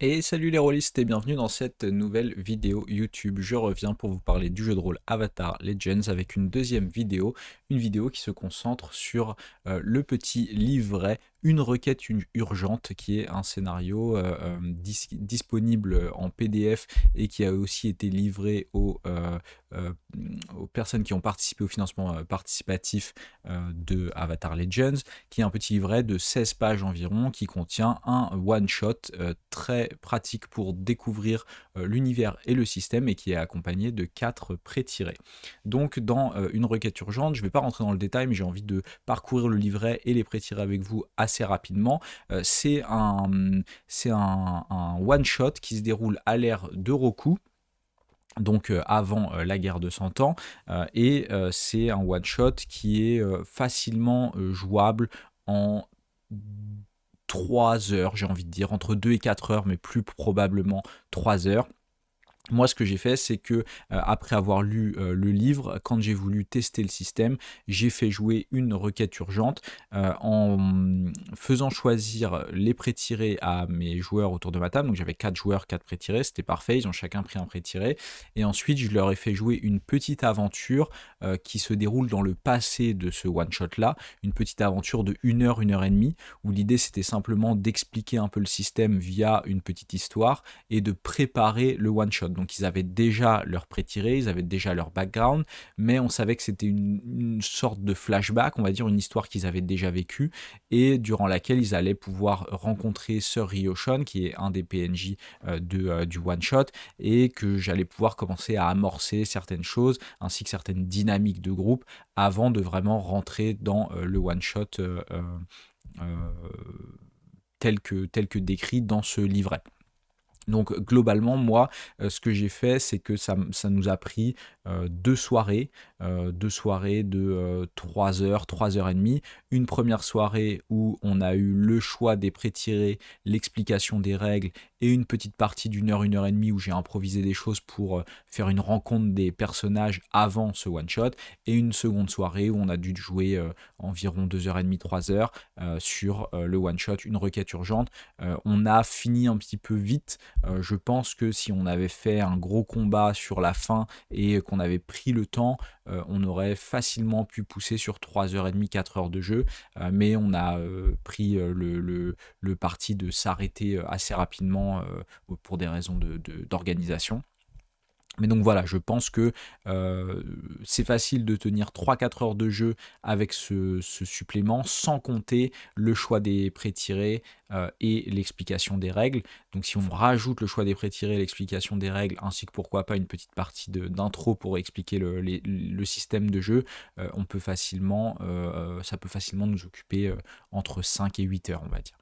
Et salut les rôlistes et bienvenue dans cette nouvelle vidéo YouTube. Je reviens pour vous parler du jeu de rôle Avatar Legends avec une deuxième vidéo, une vidéo qui se concentre sur le petit livret Une requête urgente, qui est un scénario disponible en PDF et qui a aussi été livré euh, aux personnes qui ont participé au financement participatif de Avatar Legends, qui est un petit livret de 16 pages environ qui contient un one-shot très pratique pour découvrir l'univers et le système et qui est accompagné de 4 pré-tirés. Donc dans une requête urgente, je ne vais pas rentrer dans le détail, mais j'ai envie de parcourir le livret et les pré-tirés avec vous assez rapidement. C'est un one-shot qui se déroule à l'ère de Roku, donc avant la guerre de 100 ans, et c'est un one-shot qui est facilement jouable en 3 heures, j'ai envie de dire, entre 2 et 4 heures, mais plus probablement 3 heures. Moi, ce que j'ai fait, c'est que après avoir lu le livre, quand j'ai voulu tester le système, j'ai fait jouer une requête urgente en faisant choisir les pré-tirés à mes joueurs autour de ma table. Donc j'avais 4 joueurs, 4 pré-tirés, c'était parfait, ils ont chacun pris un pré-tiré. Et ensuite, je leur ai fait jouer une petite aventure qui se déroule dans le passé de ce one-shot-là, une petite aventure de 1 heure, 1 heure et demie, où l'idée c'était simplement d'expliquer un peu le système via une petite histoire et de préparer le one-shot. Donc ils avaient déjà leur pré-tiré, ils avaient déjà leur background, mais on savait que c'était une sorte de flashback, on va dire une histoire qu'ils avaient déjà vécue, et durant laquelle ils allaient pouvoir rencontrer Sir Ryoshon, qui est un des PNJ du one-shot, et que j'allais pouvoir commencer à amorcer certaines choses, ainsi que certaines dynamiques de groupe, avant de vraiment rentrer dans le one-shot tel que décrit dans ce livret. Donc globalement, moi, ce que j'ai fait, c'est que ça nous a pris 2 soirées, 2 soirées de 3 heures, 3 heures et demie. Une première soirée où on a eu le choix des pré-tirés, l'explication des règles et une petite partie d'1 heure, 1 heure et demie où j'ai improvisé des choses pour faire une rencontre des personnages avant ce one-shot. Et une seconde soirée où on a dû jouer environ 2 heures et demie, 3 heures sur le one-shot, une requête urgente. On a fini un petit peu vite. Je pense que si on avait fait un gros combat sur la fin et qu'on avait pris le temps, on aurait facilement pu pousser sur 3 heures et demie, 4 heures de jeu, mais on a pris le parti de s'arrêter assez rapidement pour des raisons d'organisation. Mais donc voilà, je pense que c'est facile de tenir 3-4 heures de jeu avec ce supplément, sans compter le choix des pré-tirés et l'explication des règles. Donc si on rajoute le choix des pré-tirés, l'explication des règles, ainsi que pourquoi pas une petite partie d'intro pour expliquer le système de jeu, ça peut facilement nous occuper entre 5 et 8 heures, on va dire.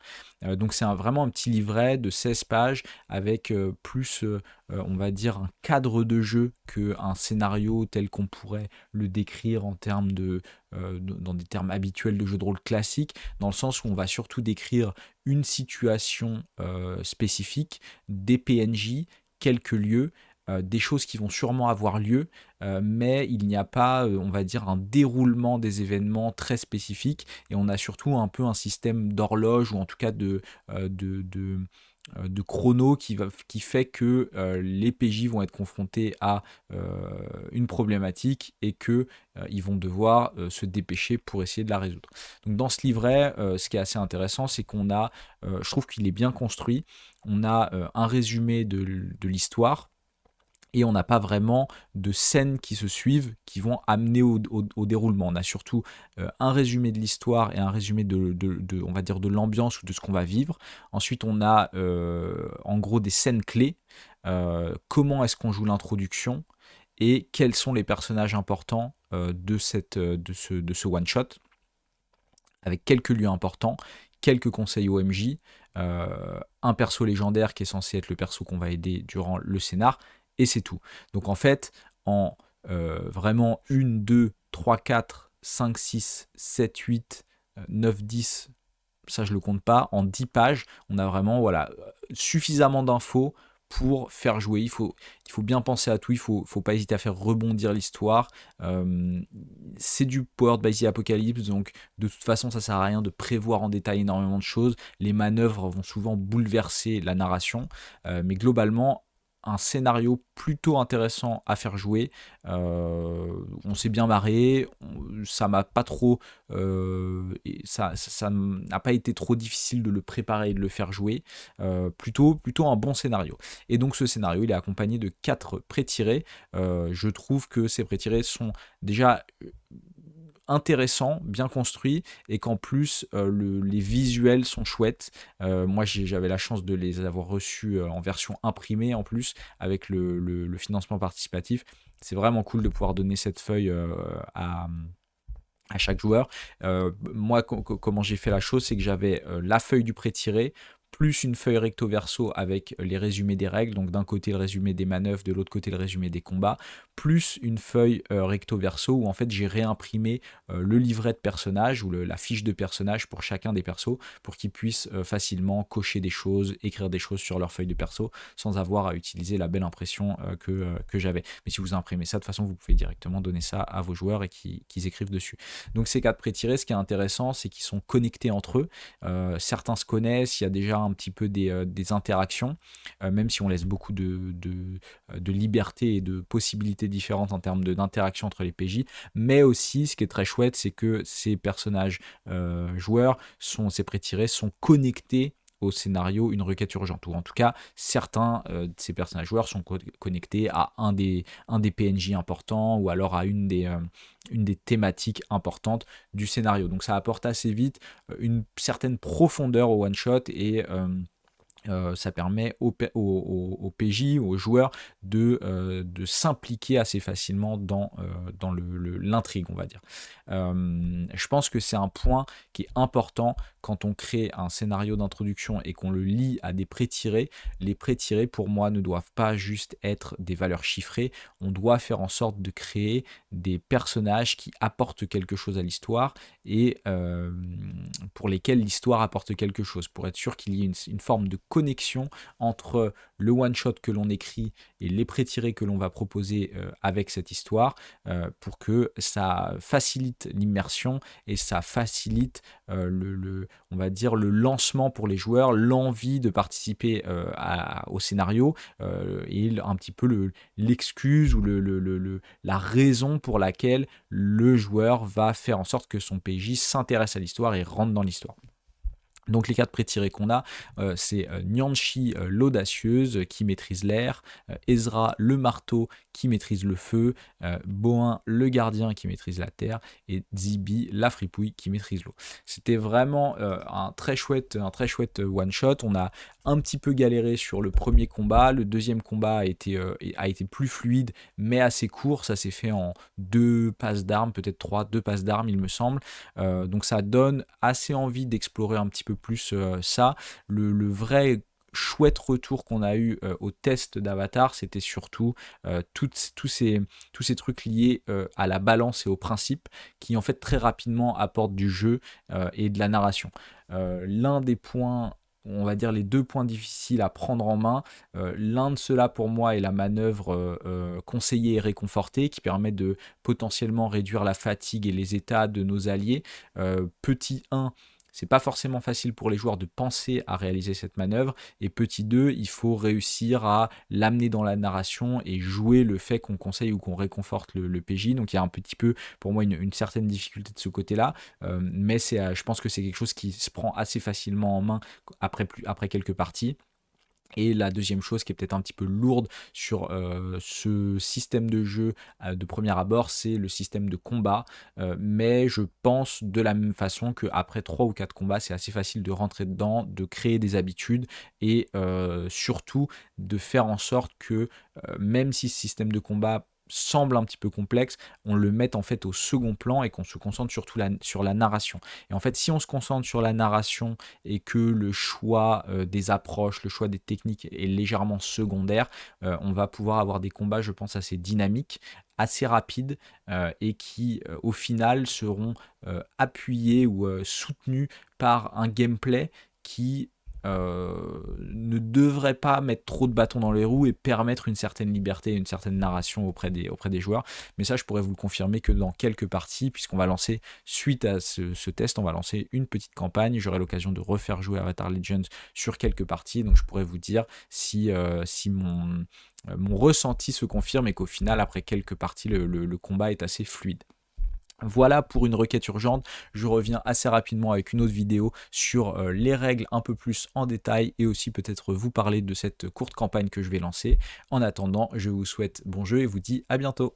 Donc c'est vraiment un petit livret de 16 pages avec plus on va dire, un cadre de jeu qu'un scénario tel qu'on pourrait le décrire en termes dans des termes habituels de jeu de rôle classique, dans le sens où on va surtout décrire une situation spécifique, des PNJ, quelques lieux, des choses qui vont sûrement avoir lieu, mais il n'y a pas, on va dire, un déroulement des événements très spécifique, et on a surtout un peu un système d'horloge, ou en tout cas de chrono qui fait que les PJ vont être confrontés à une problématique et que ils vont devoir se dépêcher pour essayer de la résoudre. Donc dans ce livret, ce qui est assez intéressant, c'est qu'on a, je trouve qu'il est bien construit, on a un résumé de l'histoire, et on n'a pas vraiment de scènes qui se suivent qui vont amener au déroulement. On a surtout un résumé de l'histoire et un résumé on va dire, de l'ambiance ou de ce qu'on va vivre. Ensuite, on a en gros des scènes clés. Comment est-ce qu'on joue l'introduction et quels sont les personnages importants de ce one-shot, avec quelques lieux importants, quelques conseils OMJ, un perso légendaire qui est censé être le perso qu'on va aider durant le scénar, et c'est tout. Donc en fait, en vraiment 1, 2, 3, 4, 5, 6, 7, 8, 9, 10, ça je le compte pas, en 10 pages, on a vraiment suffisamment d'infos pour faire jouer. Il faut bien penser à tout, il faut pas hésiter à faire rebondir l'histoire. C'est du Powered by the Apocalypse, donc de toute façon, ça sert à rien de prévoir en détail énormément de choses. Les manœuvres vont souvent bouleverser la narration, mais globalement, un scénario plutôt intéressant à faire jouer. On s'est bien marré, ça m'a pas trop, ça n'a pas été trop difficile de le préparer et de le faire jouer. Plutôt un bon scénario. Et donc ce scénario, il est accompagné de 4 pré-tirés. Je trouve que ces pré-tirés sont déjà intéressants, bien construits, et qu'en plus les visuels sont chouettes. Moi j'avais la chance de les avoir reçus en version imprimée en plus, avec le financement participatif. C'est vraiment cool de pouvoir donner cette feuille à chaque joueur. Moi, comment j'ai fait la chose, c'est que j'avais la feuille du pré-tiré, plus une feuille recto verso avec les résumés des règles, donc d'un côté le résumé des manœuvres, de l'autre côté le résumé des combats, plus une feuille recto verso où en fait j'ai réimprimé le livret de personnage ou la fiche de personnage pour chacun des persos, pour qu'ils puissent facilement cocher des choses, écrire des choses sur leur feuille de perso sans avoir à utiliser la belle impression que j'avais. Mais si vous imprimez ça, de toute façon vous pouvez directement donner ça à vos joueurs et qu'ils écrivent dessus. Donc ces 4 pré-tirés, ce qui est intéressant, c'est qu'ils sont connectés entre eux. Certains se connaissent, il y a déjà un petit peu des interactions, même si on laisse beaucoup de liberté et de possibilités différentes en termes d'interaction entre les PJ. Mais aussi, ce qui est très chouette, c'est que ces personnages joueurs, ces pré-tirés, sont connectés au scénario Une requête urgente, ou en tout cas certains de ces personnages joueurs sont connectés à un des PNJ importants, ou alors à une des thématiques importantes du scénario. Donc ça apporte assez vite une certaine profondeur au one shot, et ça permet au PJ, aux joueurs, de s'impliquer assez facilement dans l'intrigue, on va dire. Je pense que c'est un point qui est important quand on crée un scénario d'introduction et qu'on le lie à des pré-tirés. Les pré-tirés, pour moi, ne doivent pas juste être des valeurs chiffrées. On doit faire en sorte de créer des personnages qui apportent quelque chose à l'histoire, et pour lesquels l'histoire apporte quelque chose, pour être sûr qu'il y ait une forme de connexion entre le one-shot que l'on écrit et les pré-tirés que l'on va proposer avec cette histoire, pour que ça facilite l'immersion et ça facilite on va dire le lancement pour les joueurs, l'envie de participer au scénario, et un petit peu l'excuse ou la raison pour laquelle le joueur va faire en sorte que son PJ s'intéresse à l'histoire et rentre dans l'histoire. Donc les 4 pré-tirés qu'on a, c'est Nianchi l'audacieuse qui maîtrise l'air, Ezra le marteau qui maîtrise le feu, Boin le gardien qui maîtrise la terre, et Zibi la fripouille qui maîtrise l'eau. C'était vraiment un très chouette one shot. On a un petit peu galéré sur le premier combat. Le deuxième combat a été plus fluide mais assez court. Ça s'est fait en 2 passes d'armes, peut-être 3, 2 passes d'armes il me semble. Donc ça donne assez envie d'explorer un petit peu plus ça. Le vrai chouette retour qu'on a eu au test d'Avatar, c'était surtout tous ces trucs liés à la balance et au principe, qui en fait très rapidement apportent du jeu et de la narration. L'un des points, on va dire les 2 points difficiles à prendre en main, l'un de ceux-là pour moi est la manœuvre conseillée et réconfortée, qui permet de potentiellement réduire la fatigue et les états de nos alliés. Petit 1, c'est pas forcément facile pour les joueurs de penser à réaliser cette manœuvre, et petit 2, il faut réussir à l'amener dans la narration et jouer le fait qu'on conseille ou qu'on réconforte le PJ. Donc il y a un petit peu pour moi une certaine difficulté de ce côté-là, mais je pense que c'est quelque chose qui se prend assez facilement en main après quelques parties. Et la deuxième chose qui est peut-être un petit peu lourde sur ce système de jeu de premier abord, c'est le système de combat. Mais je pense de la même façon qu'après 3 ou 4 combats, c'est assez facile de rentrer dedans, de créer des habitudes, et surtout de faire en sorte que même si ce système de combat semble un petit peu complexe, on le mette en fait au second plan et qu'on se concentre surtout sur la narration. Et en fait, si on se concentre sur la narration et que le choix des approches, le choix des techniques est légèrement secondaire, on va pouvoir avoir des combats, je pense, assez dynamiques, assez rapides, et qui au final seront appuyés ou soutenus par un gameplay qui ne devrait pas mettre trop de bâtons dans les roues et permettre une certaine liberté, une certaine narration auprès des joueurs. Mais ça, je pourrais vous le confirmer que dans quelques parties, puisqu'on va lancer, suite à ce test, on va lancer une petite campagne. J'aurai l'occasion de refaire jouer Avatar Legends sur quelques parties, donc je pourrais vous dire si mon ressenti se confirme et qu'au final, après quelques parties, le combat est assez fluide. Voilà pour une requête urgente, je reviens assez rapidement avec une autre vidéo sur les règles un peu plus en détail et aussi peut-être vous parler de cette courte campagne que je vais lancer. En attendant, je vous souhaite bon jeu et vous dis à bientôt.